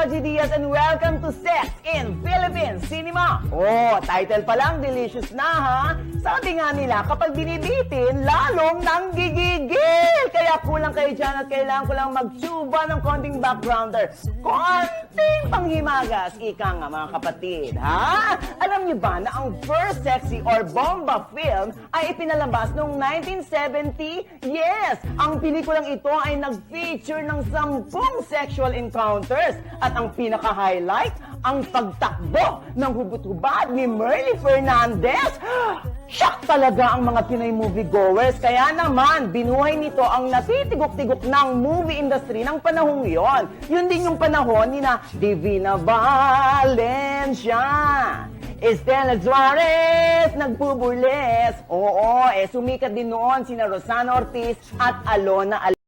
Joji Diaz and welcome to Sex in Philippine Cinema. Oh, title pa lang, delicious na ha? Sabi nga nila, kapag binibitin, lalong nanggigigil. Kaya kulang kayo dyan at kailangan ko lang magtsuba ng konting backgrounder. Konting panghimagas, ika nga mga kapatid, ha? Alam niyo ba na ang first sexy or bomba film ay ipinalabas noong 1970? Yes! Ang pelikulang ito ay nag-feature ng 10 sexual encounters at ang pinaka-highlight, ang pagtakbo ng hubot-hubad ni Merly Fernandez. Shock talaga ang mga Pinoy moviegoers. Kaya naman, binuhay nito ang natitigok-tigok ng movie industry ng panahong yon. Yun din yung panahon ni na Divina Valencia, Estela Suarez, nagbuburles. Oo, sumikat din noon sina Rosana Ortiz at Alona